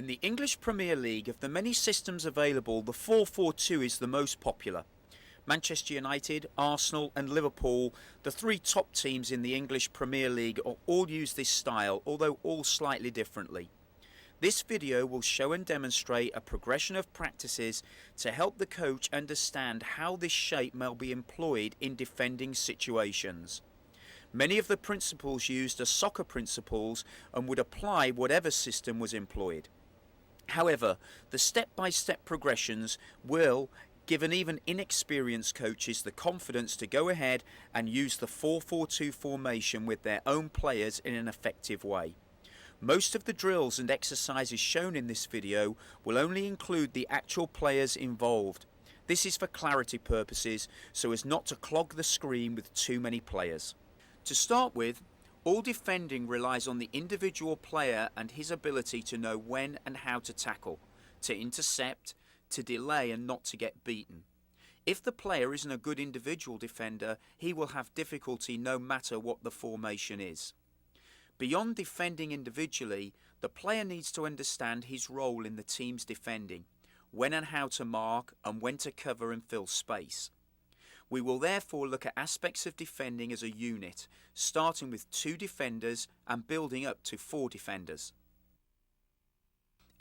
In the English Premier League, of the many systems available, the 4-4-2 is the most popular. Manchester United, Arsenal and Liverpool, the three top teams in the English Premier League, all use this style, although all slightly differently. This video will show and demonstrate a progression of practices to help the coach understand how this shape may be employed in defending situations. Many of the principles used are soccer principles and would apply whatever system was employed. However, the step-by-step progressions will give even inexperienced coaches the confidence to go ahead and use the 4-4-2 formation with their own players in an effective way. Most of the drills and exercises shown in this video will only include the actual players involved. This is for clarity purposes, so as not to clog the screen with too many players. To start with, all defending relies on the individual player and his ability to know when and how to tackle, to intercept, to delay and not to get beaten. If the player isn't a good individual defender, he will have difficulty no matter what the formation is. Beyond defending individually, the player needs to understand his role in the team's defending, when and how to mark and when to cover and fill space. We will therefore look at aspects of defending as a unit, starting with 2 defenders and building up to 4 defenders.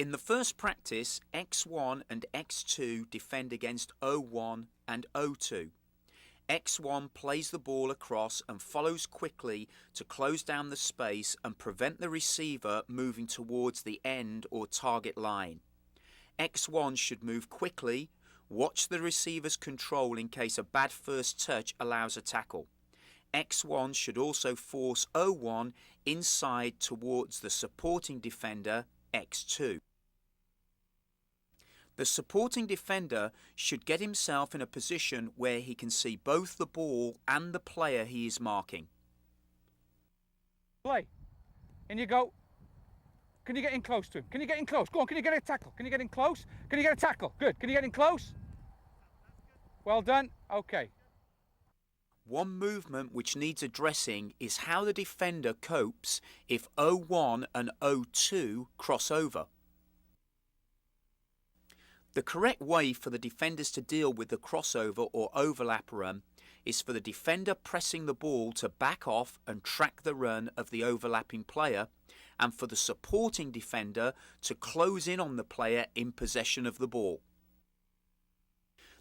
In the first practice, X1 and X2 defend against O1 and O2. X1 plays the ball across and follows quickly to close down the space and prevent the receiver moving towards the end or target line. X1 should move quickly, watch the receiver's control in case a bad first touch allows a tackle. X1 should also force O1 inside towards the supporting defender, X2. The supporting defender should get himself in a position where he can see both the ball and the player he is marking. Play. In you go. Can you get in close to him? Can you get in close? Go on, can you get a tackle? Can you get in close? Can you get a tackle? Good. Can you get in close? Well done. Okay. One movement which needs addressing is how the defender copes if O1 and O2 cross over. The correct way for the defenders to deal with the crossover or overlap run is for the defender pressing the ball to back off and track the run of the overlapping player, and for the supporting defender to close in on the player in possession of the ball.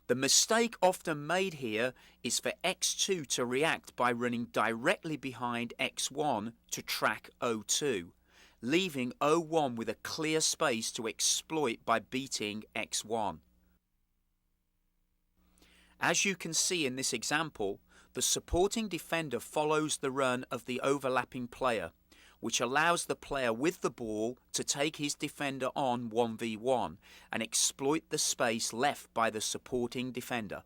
The mistake often made here is for X2 to react by running directly behind X1 to track O2, leaving O1 with a clear space to exploit by beating X1. As you can see in this example, the supporting defender follows the run of the overlapping player, which allows the player with the ball to take his defender on 1v1 and exploit the space left by the supporting defender.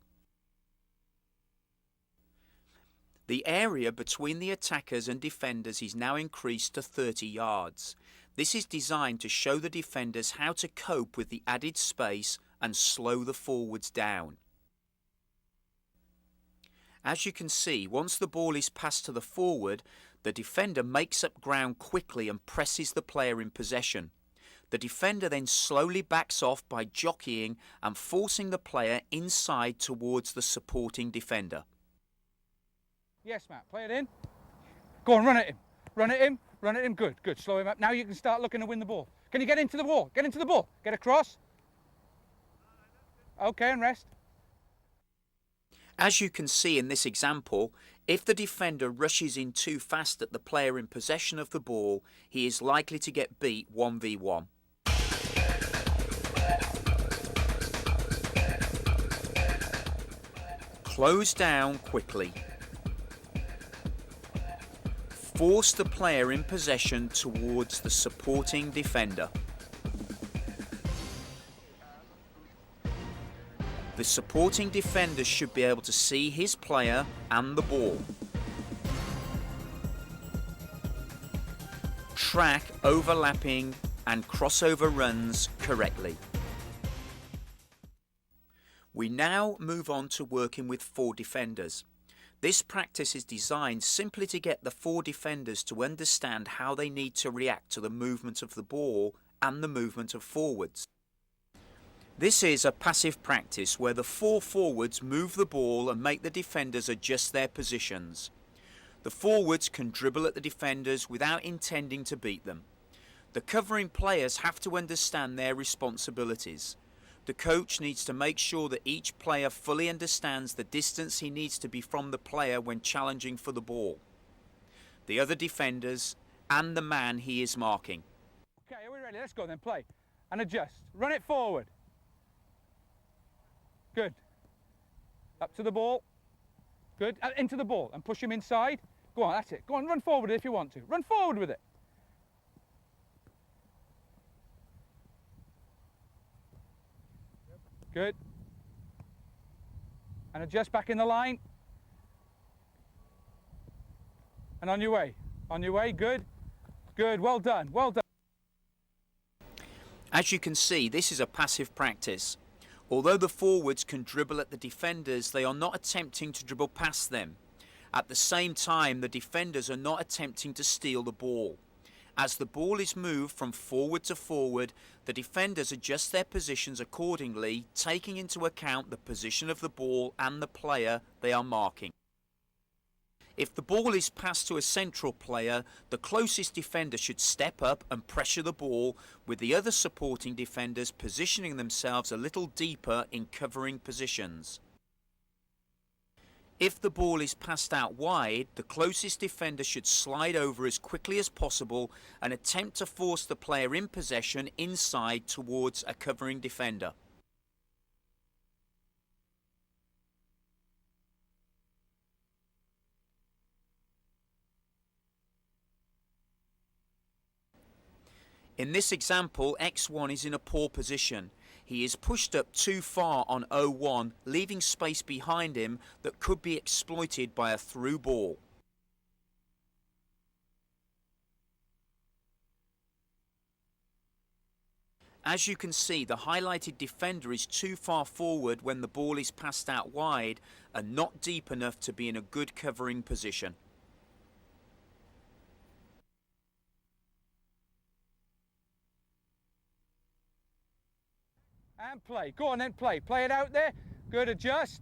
The area between the attackers and defenders is now increased to 30 yards. This is designed to show the defenders how to cope with the added space and slow the forwards down. As you can see, once the ball is passed to the forward, the defender makes up ground quickly and presses the player in possession. The defender then slowly backs off by jockeying and forcing the player inside towards the supporting defender. Yes, Matt, play it in. Go on, run at him. Run at him, run at him. Good, good. Slow him up. Now you can start looking to win the ball. Can you get into the ball? Get into the ball. Get across. Okay, and rest. As you can see in this example, if the defender rushes in too fast at the player in possession of the ball, he is likely to get beat 1v1. Close down quickly. Force the player in possession towards the supporting defender. The supporting defender should be able to see his player and the ball. Track overlapping and crossover runs correctly. We now move on to working with 4 defenders. This practice is designed simply to get the 4 defenders to understand how they need to react to the movement of the ball and the movement of forwards. This is a passive practice where the 4 forwards move the ball and make the defenders adjust their positions. The forwards can dribble at the defenders without intending to beat them. The covering players have to understand their responsibilities. The coach needs to make sure that each player fully understands the distance he needs to be from the player when challenging for the ball, the other defenders, and the man he is marking. Okay, are we ready? Let's go then, play. And adjust. Run it forward. Good. Up to the ball. Good. Into the ball and push him inside. Go on, that's it. Go on, run forward if you want to. Run forward with it. Good. And adjust back in the line. And on your way. On your way. Good. Good. Well done. Well done. As you can see, this is a passive practice. Although the forwards can dribble at the defenders, they are not attempting to dribble past them. At the same time, the defenders are not attempting to steal the ball. As the ball is moved from forward to forward, the defenders adjust their positions accordingly, taking into account the position of the ball and the player they are marking. If the ball is passed to a central player, the closest defender should step up and pressure the ball, with the other supporting defenders positioning themselves a little deeper in covering positions. If the ball is passed out wide, the closest defender should slide over as quickly as possible and attempt to force the player in possession inside towards a covering defender. In this example, X1 is in a poor position. He is pushed up too far on O1, leaving space behind him that could be exploited by a through ball. As you can see, the highlighted defender is too far forward when the ball is passed out wide and not deep enough to be in a good covering position. And play. Go on then, play. Play it out there. Good, adjust.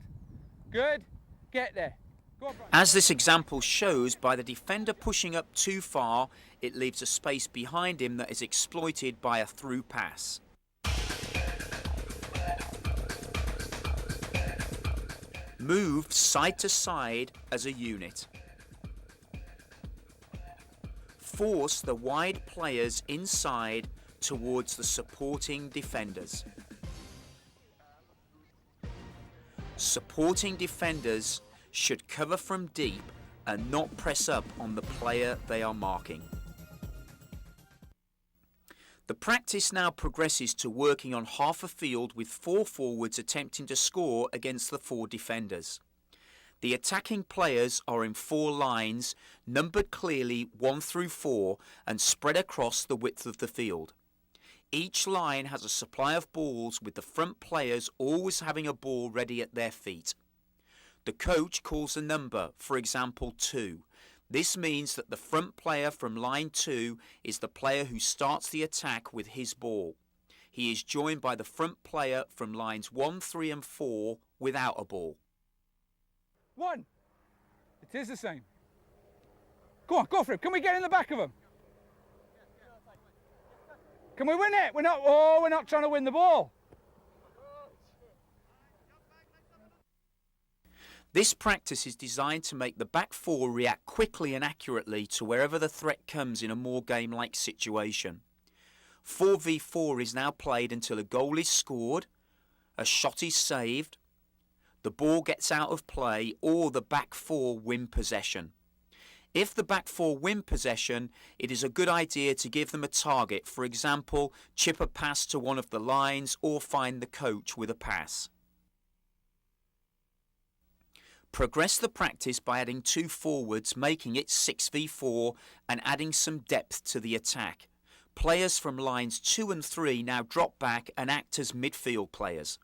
Good. Get there. Go on, Brian. As this example shows, by the defender pushing up too far, it leaves a space behind him that is exploited by a through pass. Move side to side as a unit. Force the wide players inside towards the supporting defenders. Supporting defenders should cover from deep and not press up on the player they are marking. The practice now progresses to working on half a field with 4 forwards attempting to score against the 4 defenders. The attacking players are in 4 lines, numbered clearly 1 through 4 and spread across the width of the field. Each line has a supply of balls, with the front players always having a ball ready at their feet. The coach calls a number, for example 2. This means that the front player from line 2 is the player who starts the attack with his ball. He is joined by the front player from lines 1, 3 and 4 without a ball. 1. It is the same. Go on, go for it. Can we get in the back of them? Can we win it? We're not trying to win the ball. This practice is designed to make the back 4 react quickly and accurately to wherever the threat comes in a more game-like situation. 4v4 is now played until a goal is scored, a shot is saved, the ball gets out of play, or the back 4 win possession. If the back 4 win possession, it is a good idea to give them a target, for example, chip a pass to one of the lines or find the coach with a pass. Progress the practice by adding 2 forwards, making it 6v4 and adding some depth to the attack. Players from lines 2 and 3 now drop back and act as midfield players.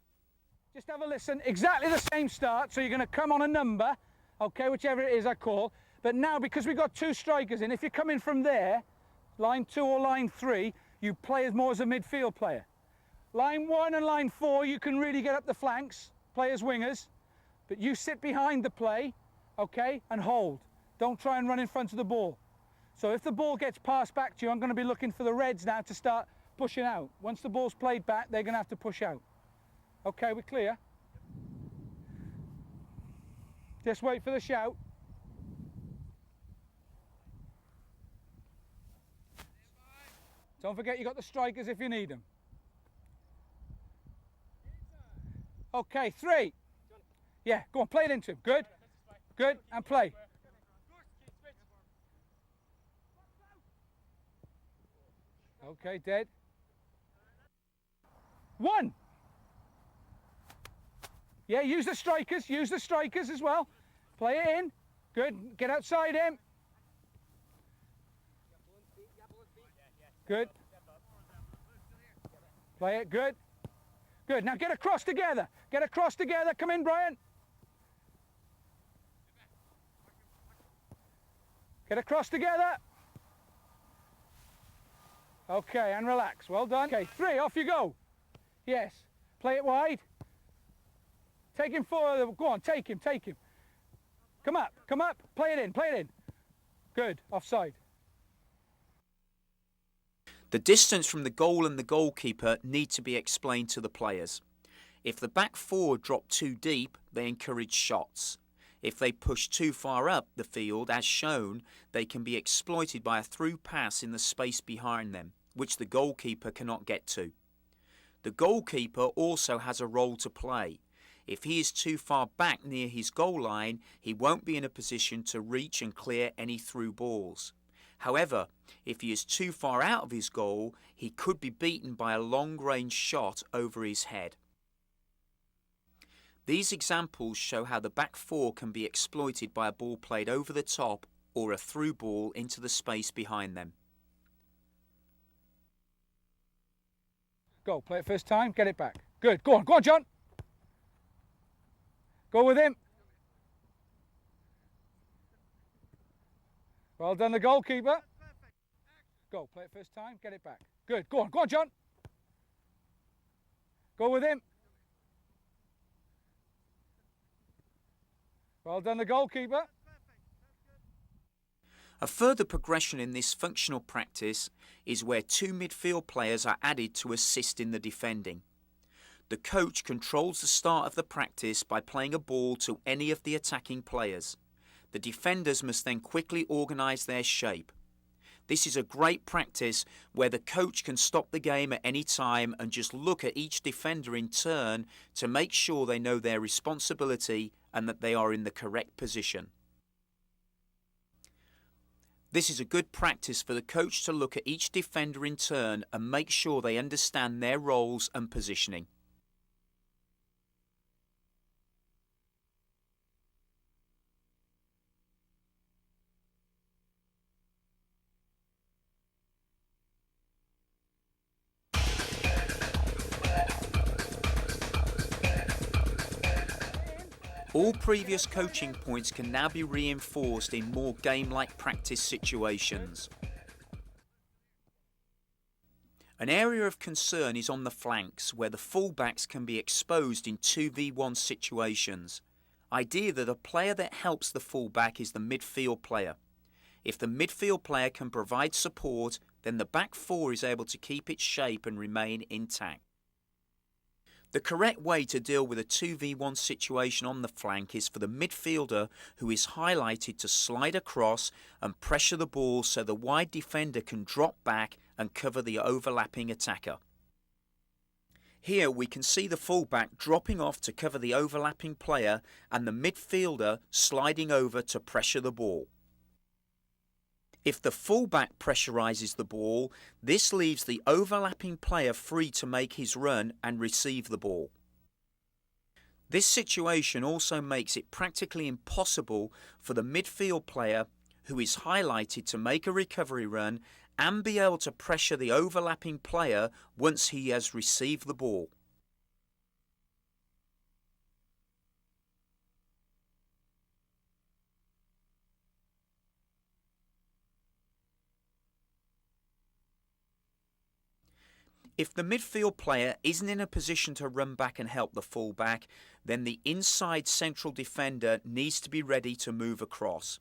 Just have a listen. Exactly the same start, so you're going to come on a number, okay, whichever it is I call. But now, because we've got 2 strikers in, if you're coming from there, line 2 or line 3, you play as more as a midfield player. Line 1 and line 4, you can really get up the flanks, play as wingers, but you sit behind the play, okay, and hold. Don't try and run in front of the ball. So if the ball gets passed back to you, I'm going to be looking for the Reds now to start pushing out. Once the ball's played back, they're going to have to push out. Okay, we're clear? Just wait for the shout. Don't forget you got the strikers if you need them. Okay, 3. Yeah, go on, play it into him. Good, good, and play. Okay, dead. 1. Yeah, use the strikers as well. Play it in. Good, get outside him. Good. Play it, good. Good, now get across together. Get across together, come in, Brian. Get across together. Okay, and relax, well done. Okay, 3, off you go. Yes, play it wide. Take him forward, go on, take him. Come up, play it in. Good, offside. The distance from the goal and the goalkeeper need to be explained to the players. If the back 4 drop too deep, they encourage shots. If they push too far up the field, as shown, they can be exploited by a through pass in the space behind them, which the goalkeeper cannot get to. The goalkeeper also has a role to play. If he is too far back near his goal line, he won't be in a position to reach and clear any through balls. However, if he is too far out of his goal, he could be beaten by a long-range shot over his head. These examples show how the back 4 can be exploited by a ball played over the top or a through ball into the space behind them. Go, play it first time, get it back. Good, go on, John. Go with him. Well done, the goalkeeper. Go, play it first time, get it back. Good, go on, John. Go with him. Well done, the goalkeeper. A further progression in this functional practice is where 2 midfield players are added to assist in the defending. The coach controls the start of the practice by playing a ball to any of the attacking players. The defenders must then quickly organise their shape. This is a great practice where the coach can stop the game at any time and just look at each defender in turn to make sure they know their responsibility and that they are in the correct position. This is a good practice for the coach to look at each defender in turn and make sure they understand their roles and positioning. All previous coaching points can now be reinforced in more game-like practice situations. An area of concern is on the flanks, where the fullbacks can be exposed in 2v1 situations. Idea that a player that helps the fullback is the midfield player. If the midfield player can provide support, then the back 4 is able to keep its shape and remain intact. The correct way to deal with a 2v1 situation on the flank is for the midfielder who is highlighted to slide across and pressure the ball so the wide defender can drop back and cover the overlapping attacker. Here we can see the fullback dropping off to cover the overlapping player and the midfielder sliding over to pressure the ball. If the fullback pressurises the ball, this leaves the overlapping player free to make his run and receive the ball. This situation also makes it practically impossible for the midfield player who is highlighted to make a recovery run and be able to pressure the overlapping player once he has received the ball. If the midfield player isn't in a position to run back and help the fullback, then the inside central defender needs to be ready to move across.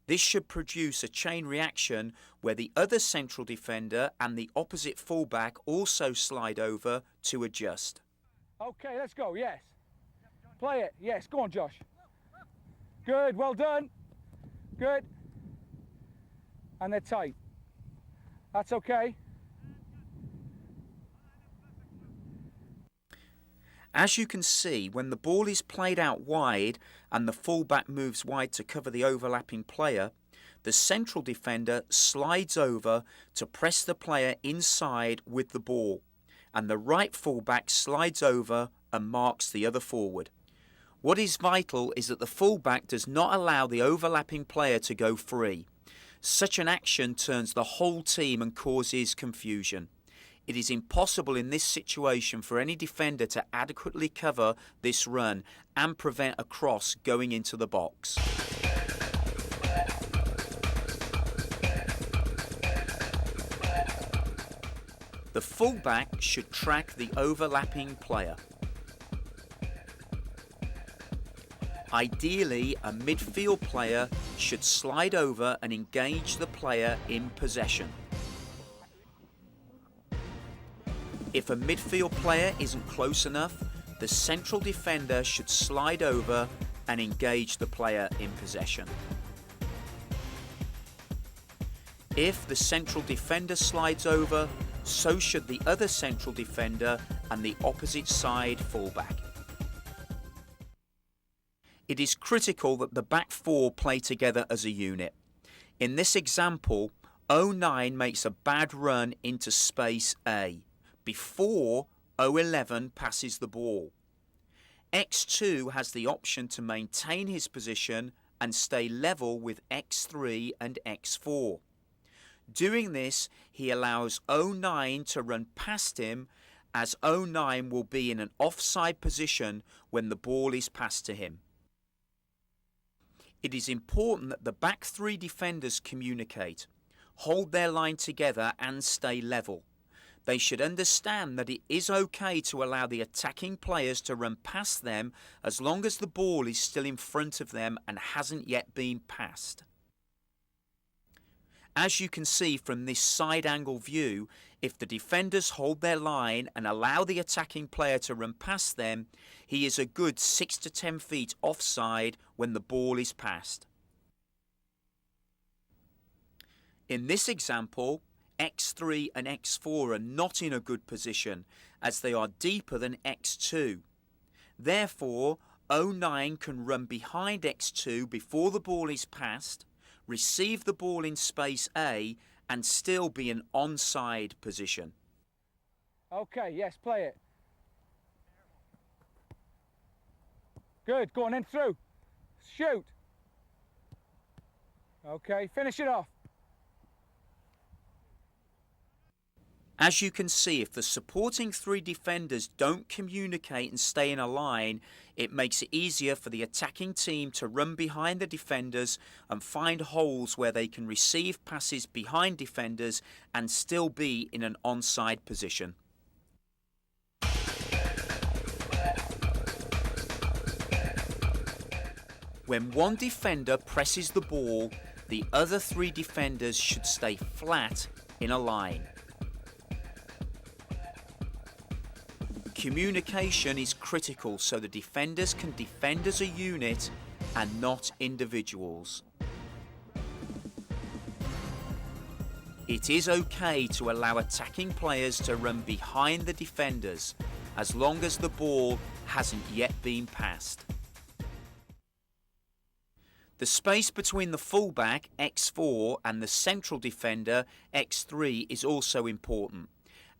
This should produce a chain reaction where the other central defender and the opposite fullback also slide over to adjust. Okay, let's go, yes. Play it, yes, go on Josh. Good, well done. Good. And they're tight. That's okay. As you can see, when the ball is played out wide and the fullback moves wide to cover the overlapping player, the central defender slides over to press the player inside with the ball, and the right fullback slides over and marks the other forward. What is vital is that the fullback does not allow the overlapping player to go free. Such an action turns the whole team and causes confusion. It is impossible in this situation for any defender to adequately cover this run and prevent a cross going into the box. The fullback should track the overlapping player. Ideally, a midfield player should slide over and engage the player in possession. If a midfield player isn't close enough, the central defender should slide over and engage the player in possession. If the central defender slides over, so should the other central defender and the opposite side fullback. It is critical that the back four play together as a unit. In this example, 09 makes a bad run into space A before 011 passes the ball. X2 has the option to maintain his position and stay level with X3 and X4. Doing this, he allows 09 to run past him, as 09 will be in an offside position when the ball is passed to him. It is important that the back three defenders communicate, hold their line together and stay level. They should understand that it is okay to allow the attacking players to run past them as long as the ball is still in front of them and hasn't yet been passed. As you can see from this side angle view, if the defenders hold their line and allow the attacking player to run past them, he is a good 6 to 10 feet offside when the ball is passed. In this example, X3 and X4 are not in a good position as they are deeper than X2. Therefore, 09 can run behind X2 before the ball is passed, receive the ball in space A and still be an onside position. Okay, yes, play it. Good, go on in through. Shoot. Okay, finish it off. As you can see, if the supporting three defenders don't communicate and stay in a line, it makes it easier for the attacking team to run behind the defenders and find holes where they can receive passes behind defenders and still be in an onside position. When one defender presses the ball, the other three defenders should stay flat in a line. Communication is critical so the defenders can defend as a unit and not individuals. It is okay to allow attacking players to run behind the defenders as long as the ball hasn't yet been passed. The space between the fullback, X4, and the central defender, X3, is also important.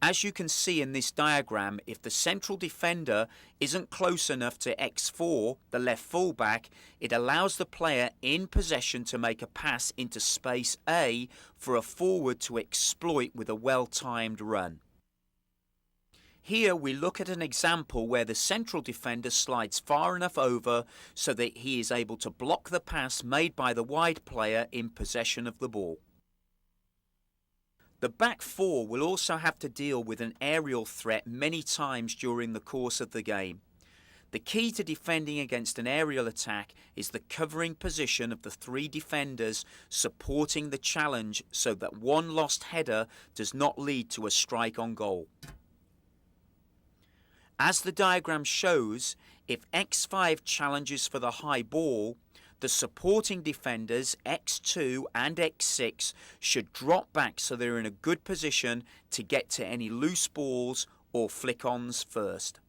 As you can see in this diagram, if the central defender isn't close enough to X4, the left fullback, it allows the player in possession to make a pass into space A for a forward to exploit with a well-timed run. Here we look at an example where the central defender slides far enough over so that he is able to block the pass made by the wide player in possession of the ball. The back four will also have to deal with an aerial threat many times during the course of the game. The key to defending against an aerial attack is the covering position of the three defenders supporting the challenge so that one lost header does not lead to a strike on goal. As the diagram shows, if X5 challenges for the high ball, the supporting defenders X2 and X6 should drop back so they're in a good position to get to any loose balls or flick-ons first.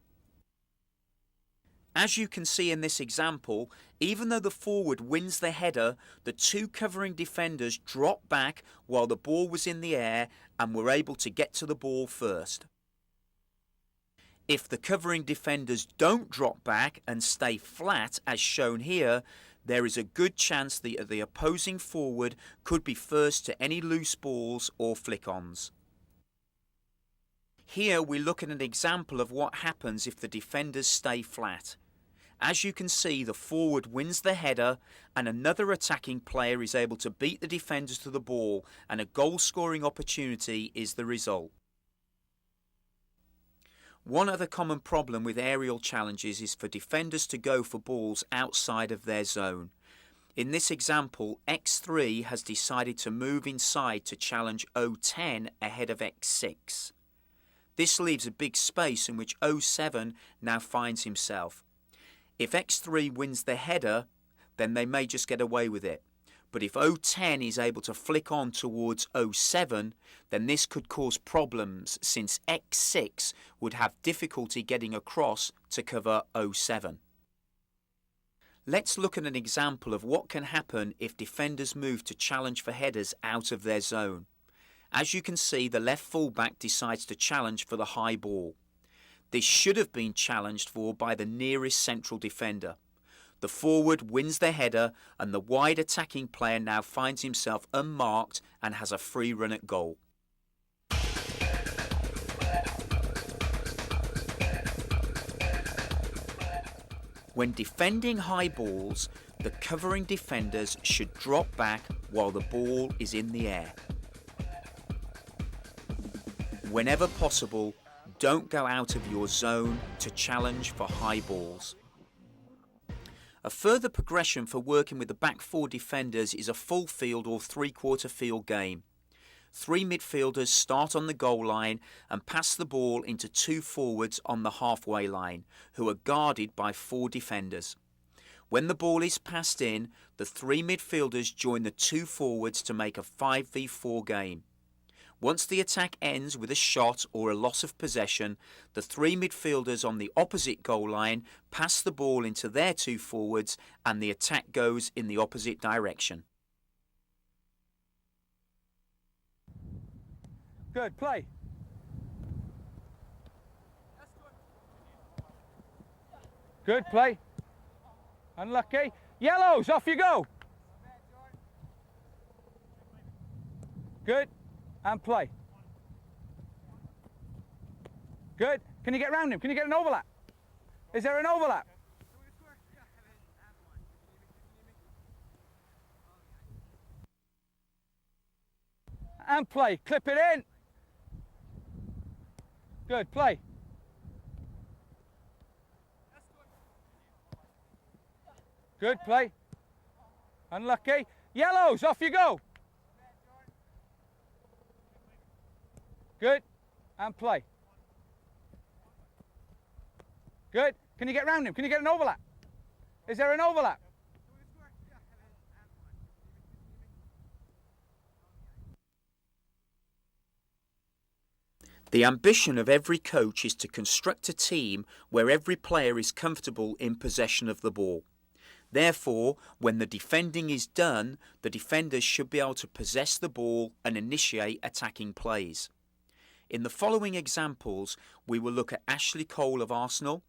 As you can see in this example, even though the forward wins the header, the two covering defenders dropped back while the ball was in the air and were able to get to the ball first. If the covering defenders don't drop back and stay flat as shown here, there is a good chance the opposing forward could be first to any loose balls or flick-ons. Here we look at an example of what happens if the defenders stay flat. As you can see, the forward wins the header and another attacking player is able to beat the defenders to the ball, and a goal-scoring opportunity is the result. One other common problem with aerial challenges is for defenders to go for balls outside of their zone. In this example, X3 has decided to move inside to challenge O10 ahead of X6. This leaves a big space in which O7 now finds himself. If X3 wins the header, then they may just get away with it. But if O10 is able to flick on towards O7, then this could cause problems since X6 would have difficulty getting across to cover O7. Let's look at an example of what can happen if defenders move to challenge for headers out of their zone. As you can see, the left fullback decides to challenge for the high ball. This should have been challenged for by the nearest central defender. The forward wins the header and the wide attacking player now finds himself unmarked and has a free run at goal. When defending high balls, the covering defenders should drop back while the ball is in the air. Whenever possible, don't go out of your zone to challenge for high balls. A further progression for working with the back four defenders is a full field or three-quarter field game. Three midfielders start on the goal line and pass the ball into two forwards on the halfway line, who are guarded by four defenders. When the ball is passed in, the three midfielders join the two forwards to make a 5v4 game. Once the attack ends with a shot or a loss of possession, the three midfielders on the opposite goal line pass the ball into their two forwards and the attack goes in the opposite direction. Good, play. Good, play. Unlucky. Yellows, off you go. Good. And play. Good. Can you get round him? Can you get an overlap? Is there an overlap? And play. Clip it in. Good. Play. Good. Play. Unlucky. Yellows. Off you go. Good. And play. Good. Can you get round him? Can you get an overlap? Is there an overlap? The ambition of every coach is to construct a team where every player is comfortable in possession of the ball. Therefore, when the defending is done, the defenders should be able to possess the ball and initiate attacking plays. In the following examples, we will look at Ashley Cole of Arsenal,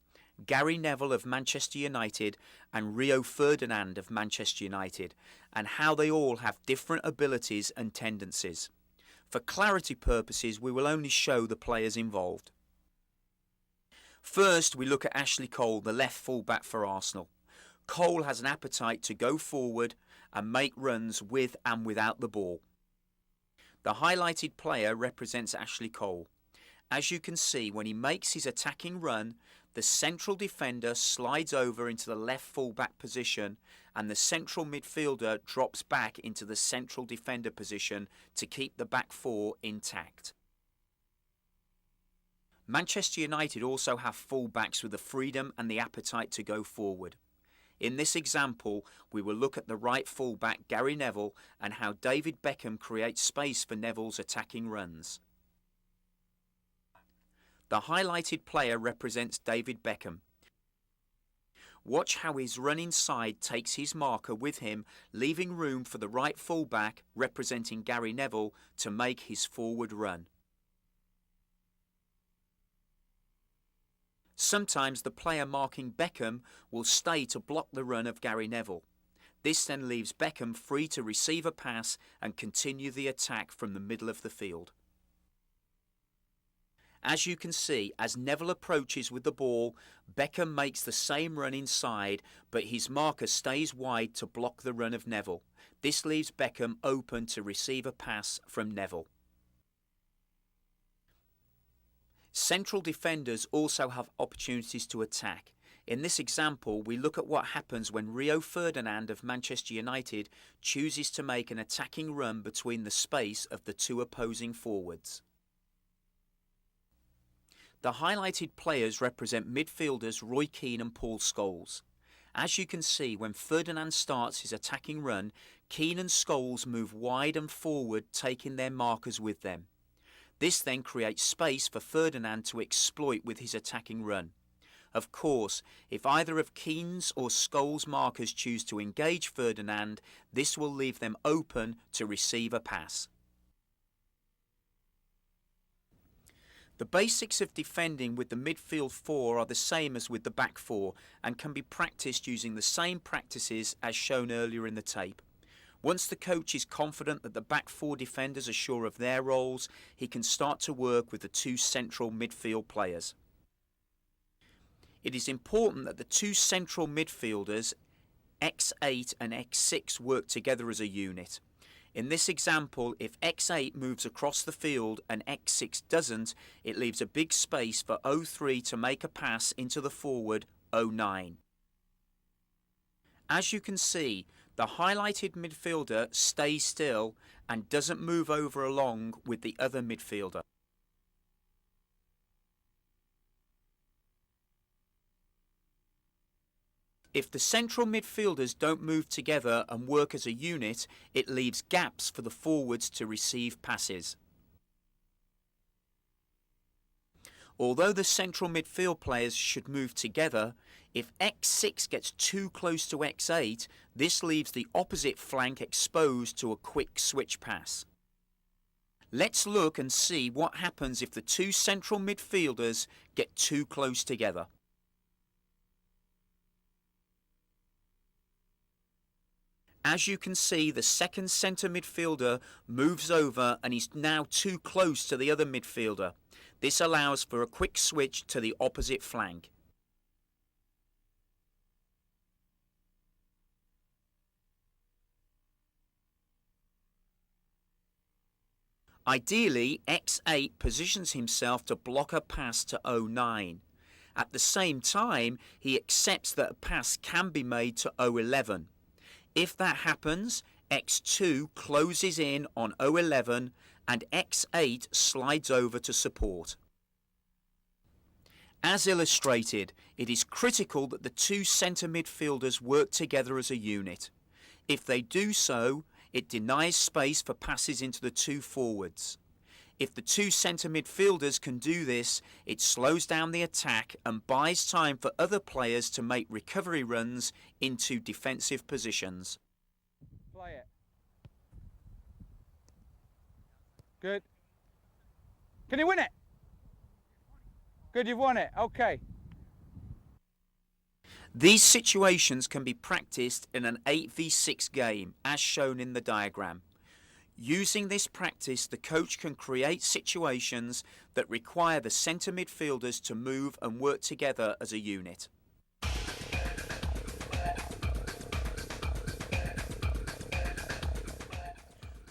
Gary Neville of Manchester United and Rio Ferdinand of Manchester United, and how they all have different abilities and tendencies. For clarity purposes, we will only show the players involved. First, we look at Ashley Cole, the left fullback for Arsenal. Cole has an appetite to go forward and make runs with and without the ball. The highlighted player represents Ashley Cole. As you can see, when he makes his attacking run, the central defender slides over into the left full-back position and the central midfielder drops back into the central defender position to keep the back four intact. Manchester United also have full-backs with the freedom and the appetite to go forward. In this example, we will look at the right full-back Gary Neville and how David Beckham creates space for Neville's attacking runs. The highlighted player represents David Beckham. Watch how his run inside takes his marker with him, leaving room for the right fullback, representing Gary Neville, to make his forward run. Sometimes the player marking Beckham will stay to block the run of Gary Neville. This then leaves Beckham free to receive a pass and continue the attack from the middle of the field. As you can see, as Neville approaches with the ball, Beckham makes the same run inside, but his marker stays wide to block the run of Neville. This leaves Beckham open to receive a pass from Neville. Central defenders also have opportunities to attack. In this example, we look at what happens when Rio Ferdinand of Manchester United chooses to make an attacking run between the space of the two opposing forwards. The highlighted players represent midfielders Roy Keane and Paul Scholes. As you can see, when Ferdinand starts his attacking run, Keane and Scholes move wide and forward, taking their markers with them. This then creates space for Ferdinand to exploit with his attacking run. Of course, if either of Keane's or Scholes' markers choose to engage Ferdinand, this will leave them open to receive a pass. The basics of defending with the midfield four are the same as with the back four and can be practiced using the same practices as shown earlier in the tape. Once the coach is confident that the back four defenders are sure of their roles, he can start to work with the two central midfield players. It is important that the two central midfielders, X8 and X6, work together as a unit. In this example, if X8 moves across the field and X6 doesn't, it leaves a big space for 03 to make a pass into the forward 09. As you can see, the highlighted midfielder stays still and doesn't move over along with the other midfielder. If the central midfielders don't move together and work as a unit, it leaves gaps for the forwards to receive passes. Although the central midfield players should move together, if X6 gets too close to X8, this leaves the opposite flank exposed to a quick switch pass. Let's look and see what happens if the two central midfielders get too close together. As you can see, the second centre midfielder moves over and is now too close to the other midfielder. This allows for a quick switch to the opposite flank. Ideally, X8 positions himself to block a pass to 09. At the same time, he accepts that a pass can be made to 011. If that happens, X2 closes in on 011 and X8 slides over to support. As illustrated, it is critical that the two centre midfielders work together as a unit. If they do so, it denies space for passes into the two forwards. If the two centre midfielders can do this, it slows down the attack and buys time for other players to make recovery runs into defensive positions. Play it. Good. Can you win it? Good, you've won it. Okay. These situations can be practiced in an 8v6 game, as shown in the diagram. Using this practice, the coach can create situations that require the centre midfielders to move and work together as a unit.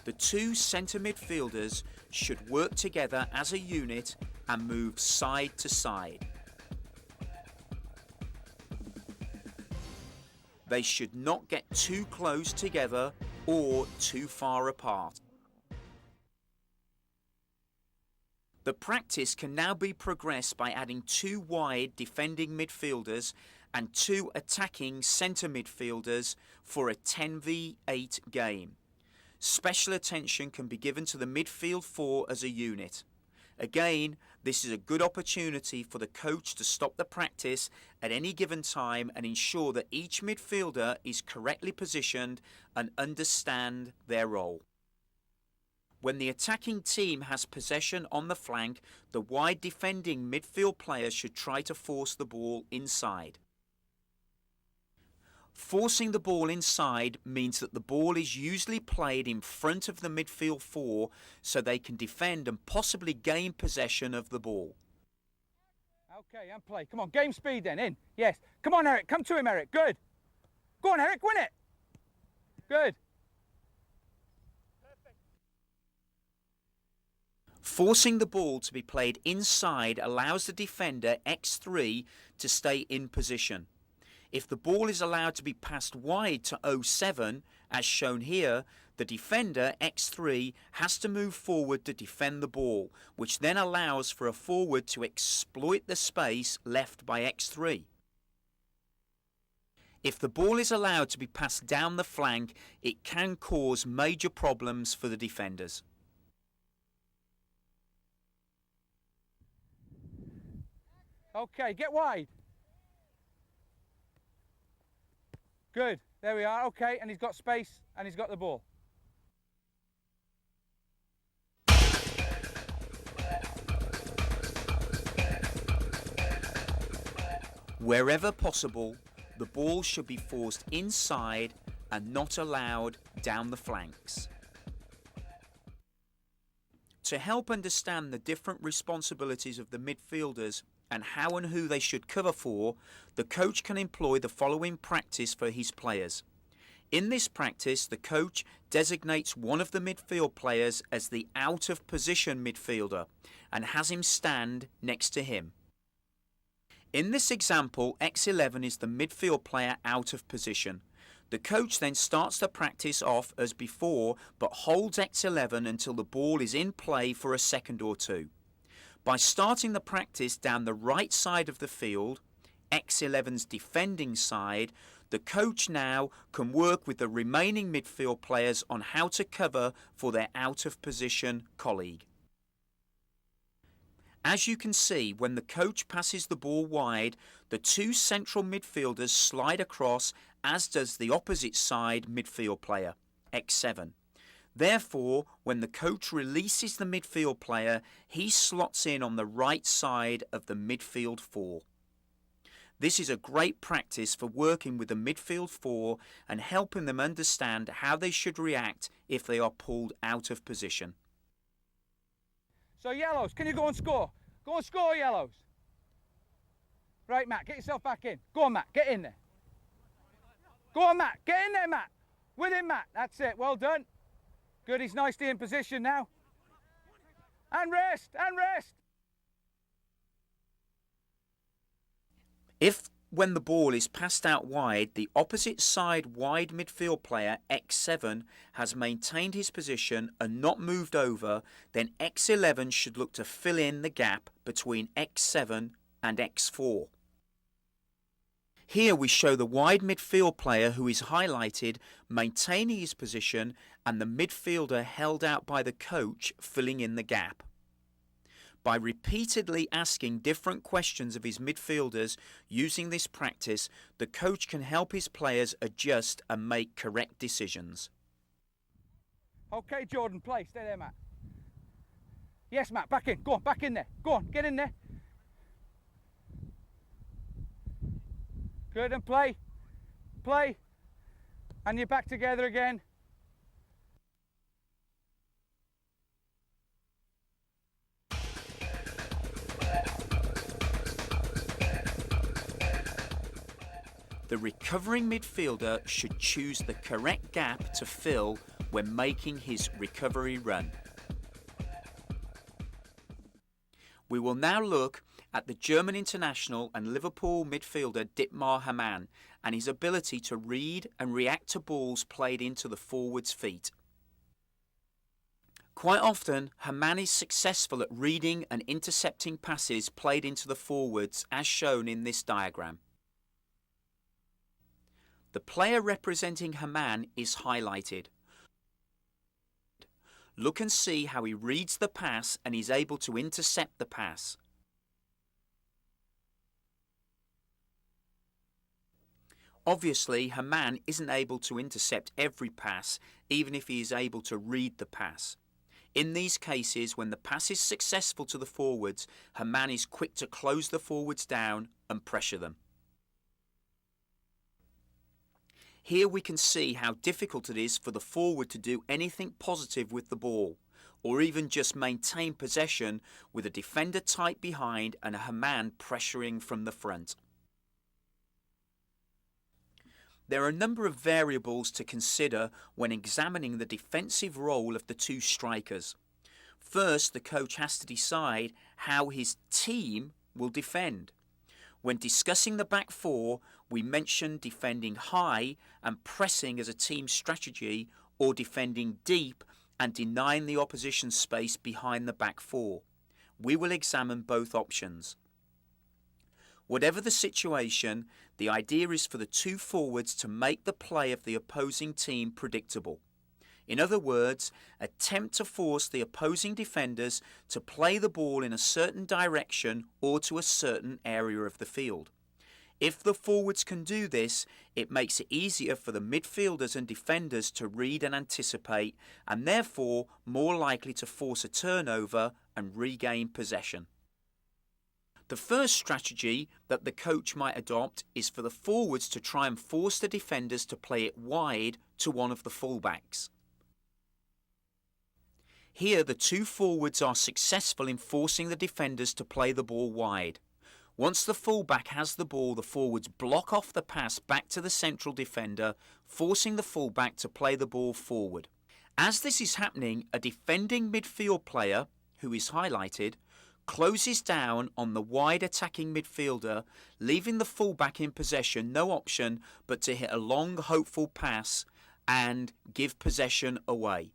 The two centre midfielders should work together as a unit and move side to side. They should not get too close together or too far apart. The practice can now be progressed by adding two wide defending midfielders and two attacking centre midfielders for a 10v8 game. Special attention can be given to the midfield four as a unit. Again, this is a good opportunity for the coach to stop the practice at any given time and ensure that each midfielder is correctly positioned and understand their role. When the attacking team has possession on the flank, the wide defending midfield player should try to force the ball inside. Forcing the ball inside means that the ball is usually played in front of the midfield four so they can defend and possibly gain possession of the ball. Okay, and play. Come on, game speed then, in. Yes. Come on, Eric. Come to him, Eric. Good. Go on, Eric. Win it. Good. Forcing the ball to be played inside allows the defender X3 to stay in position. If the ball is allowed to be passed wide to 07, as shown here, the defender X3 has to move forward to defend the ball, which then allows for a forward to exploit the space left by X3. If the ball is allowed to be passed down the flank, it can cause major problems for the defenders. Okay, get wide. Good, there we are, okay, and he's got space and he's got the ball. Wherever possible, the ball should be forced inside and not allowed down the flanks. To help understand the different responsibilities of the midfielders and how and who they should cover for, the coach can employ the following practice for his players. In this practice, the coach designates one of the midfield players as the out-of-position midfielder and has him stand next to him. In this example, X11 is the midfield player out of position. The coach then starts the practice off as before, but holds X11 until the ball is in play for a second or two. By starting the practice down the right side of the field, X11's defending side, the coach now can work with the remaining midfield players on how to cover for their out-of-position colleague. As you can see, when the coach passes the ball wide, the two central midfielders slide across, as does the opposite side midfield player, X7. Therefore, when the coach releases the midfield player, he slots in on the right side of the midfield four. This is a great practice for working with the midfield four and helping them understand how they should react if they are pulled out of position. So yellows, can you go and score? Go and score, yellows. Right, Matt, get yourself back in. Go on, Matt, get in there. Go on, Matt, get in there, Matt. With him, Matt, that's it, well done. Good, he's nicely in position now. And rest, and rest. If, when the ball is passed out wide, the opposite side wide midfield player, X7, has maintained his position and not moved over, then X11 should look to fill in the gap between X7 and X4. Here we show the wide midfield player who is highlighted maintaining his position and the midfielder held out by the coach filling in the gap. By repeatedly asking different questions of his midfielders using this practice, the coach can help his players adjust and make correct decisions. Okay, Jordan, play. Stay there, Matt. Yes, Matt, back in. Go on, back in there. Go on, get in there. Good, and play. Play. And you're back together again. The recovering midfielder should choose the correct gap to fill when making his recovery run. We will now look at the German international and Liverpool midfielder Dietmar Hamann and his ability to read and react to balls played into the forward's feet. Quite often, Hamann is successful at reading and intercepting passes played into the forwards as shown in this diagram. The player representing Hamann is highlighted. Look and see how he reads the pass and is able to intercept the pass. Obviously, Hamann isn't able to intercept every pass, even if he is able to read the pass. In these cases, when the pass is successful to the forwards, Hamann is quick to close the forwards down and pressure them. Here we can see how difficult it is for the forward to do anything positive with the ball, or even just maintain possession with a defender tight behind and a Hamann pressuring from the front. There are a number of variables to consider when examining the defensive role of the two strikers. First, the coach has to decide how his team will defend. When discussing the back four, we mentioned defending high and pressing as a team strategy, or defending deep and denying the opposition space behind the back four. We will examine both options. Whatever the situation, the idea is for the two forwards to make the play of the opposing team predictable. In other words, attempt to force the opposing defenders to play the ball in a certain direction or to a certain area of the field. If the forwards can do this, it makes it easier for the midfielders and defenders to read and anticipate, and therefore more likely to force a turnover and regain possession. The first strategy that the coach might adopt is for the forwards to try and force the defenders to play it wide to one of the fullbacks. Here the two forwards are successful in forcing the defenders to play the ball wide. Once the fullback has the ball, the forwards block off the pass back to the central defender, forcing the fullback to play the ball forward. As this is happening, a defending midfield player, who is highlighted, closes down on the wide attacking midfielder, leaving the fullback in possession no option but to hit a long hopeful pass and give possession away.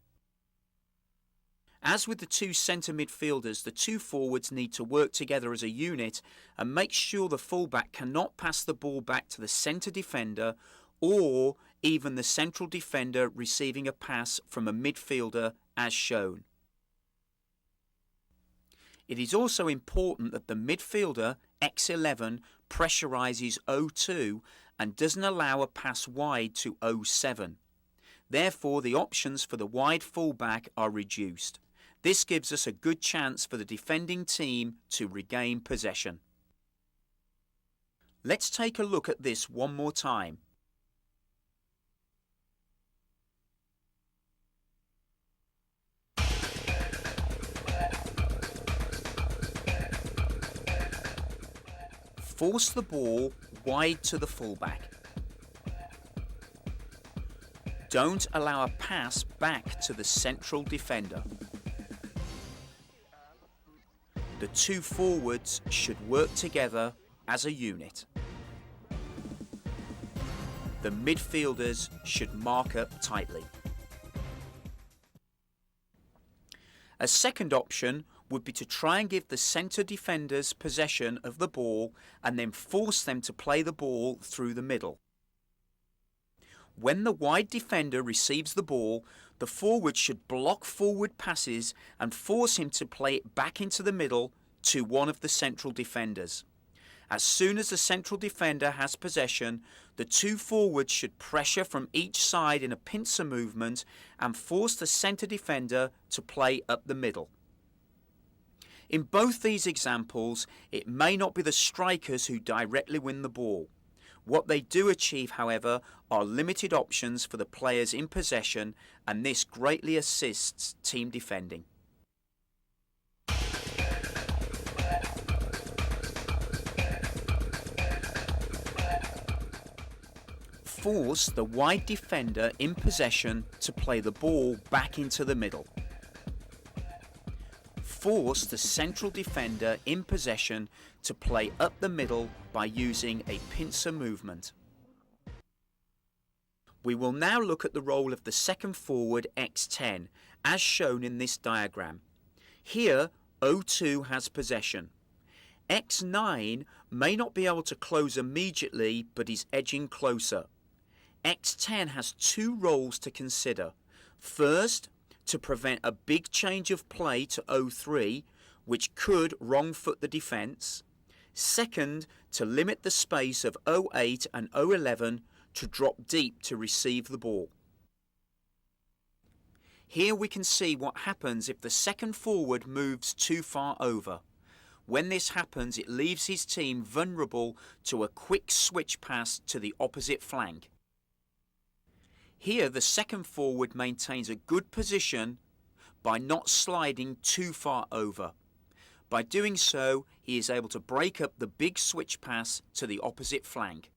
As with the two centre midfielders, the two forwards need to work together as a unit and make sure the fullback cannot pass the ball back to the centre defender or even the central defender receiving a pass from a midfielder as shown. It is also important that the midfielder, X11, pressurises O2 and doesn't allow a pass wide to O7. Therefore, the options for the wide fullback are reduced. This gives us a good chance for the defending team to regain possession. Let's take a look at this one more time. Force the ball wide to the fullback. Don't allow a pass back to the central defender. The two forwards should work together as a unit. The midfielders should mark up tightly. A second option would be to try and give the centre defenders possession of the ball and then force them to play the ball through the middle. When the wide defender receives the ball, the forward should block forward passes and force him to play it back into the middle to one of the central defenders. As soon as the central defender has possession, the two forwards should pressure from each side in a pincer movement and force the centre defender to play up the middle. In both these examples, it may not be the strikers who directly win the ball. What they do achieve, however, are limited options for the players in possession, and this greatly assists team defending. Force the wide defender in possession to play the ball back into the middle. Force the central defender in possession to play up the middle by using a pincer movement. We will now look at the role of the second forward X10 as shown in this diagram. Here O2 has possession. X9 may not be able to close immediately but is edging closer. X10 has two roles to consider. First, to prevent a big change of play to O3, which could wrong foot the defence. Second, to limit the space of O8 and O11 to drop deep to receive the ball. Here we can see what happens if the second forward moves too far over. When this happens, it leaves his team vulnerable to a quick switch pass to the opposite flank. Here the second forward maintains a good position by not sliding too far over. By doing so, he is able to break up the big switch pass to the opposite flank.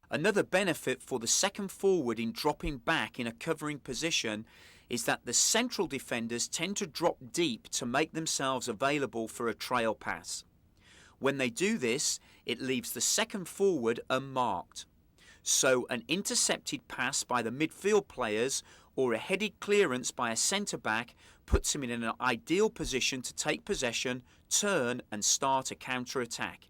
Another benefit for the second forward in dropping back in a covering position is that the central defenders tend to drop deep to make themselves available for a trail pass. When they do this, it leaves the second forward unmarked. So an intercepted pass by the midfield players or a headed clearance by a centre-back puts him in an ideal position to take possession, turn and start a counter-attack.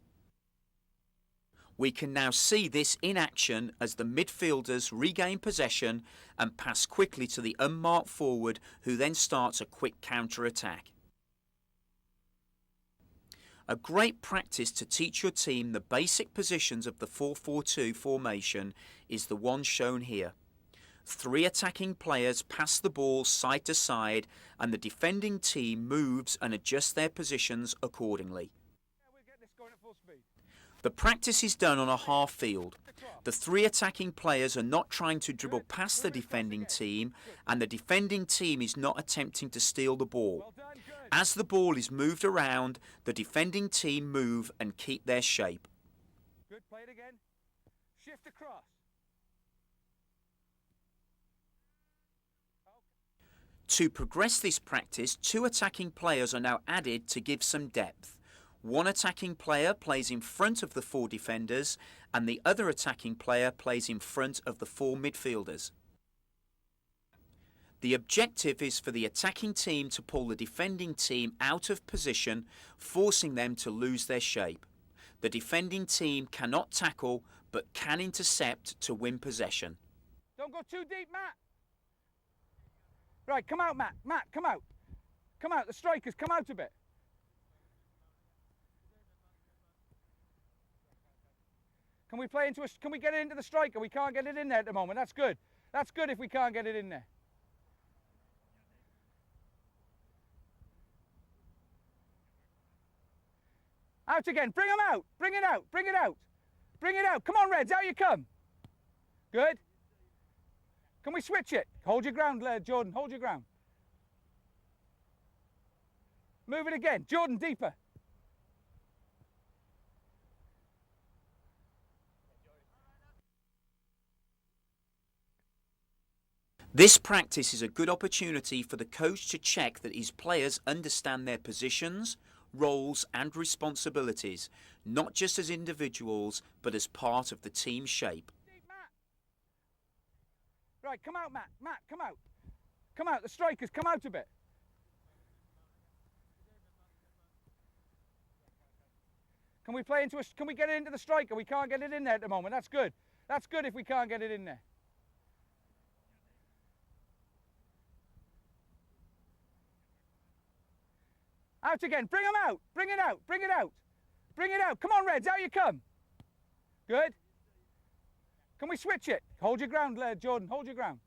We can now see this in action as the midfielders regain possession and pass quickly to the unmarked forward, who then starts a quick counter-attack. A great practice to teach your team the basic positions of the 4-4-2 formation is the one shown here. 3 attacking players pass the ball side to side and the defending team moves and adjusts their positions accordingly. The practice is done on a half field. The 3 attacking players are not trying to dribble past the defending team and the defending team is not attempting to steal the ball. As the ball is moved around, the defending team move and keep their shape. Good, play it again. Shift across. To progress this practice, 2 attacking players are now added to give some depth. 1 attacking player plays in front of the 4 defenders and the other attacking player plays in front of the 4 midfielders. The objective is for the attacking team to pull the defending team out of position, forcing them to lose their shape. The defending team cannot tackle but can intercept to win possession. Don't go too deep, Matt. Right, come out, Matt. Matt, come out. Come out, the strikers, come out a bit. Can we play into a, can we get it into the striker? We can't get it in there at the moment. That's good. That's good if we can't get it in there. Out again. Bring them out. Bring it out. Bring it out. Bring it out. Come on, Reds. Out you come. Good. Can we switch it? Hold your ground, Jordan. Hold your ground. Move it again. Jordan, deeper. This practice is a good opportunity for the coach to check that his players understand their positions, roles and responsibilities, not just as individuals, but as part of the team shape. Right, come out, Matt. Matt, come out. Come out, the strikers, come out a bit. Can we play into a, can we get it into the striker? We can't get it in there at the moment. That's good. That's good if we can't get it in there. Out again. Bring them out. Bring it out. Bring it out. Bring it out. Come on, Reds. Out you come. Good. Can we switch it? Hold your ground, Jordan. Hold your ground.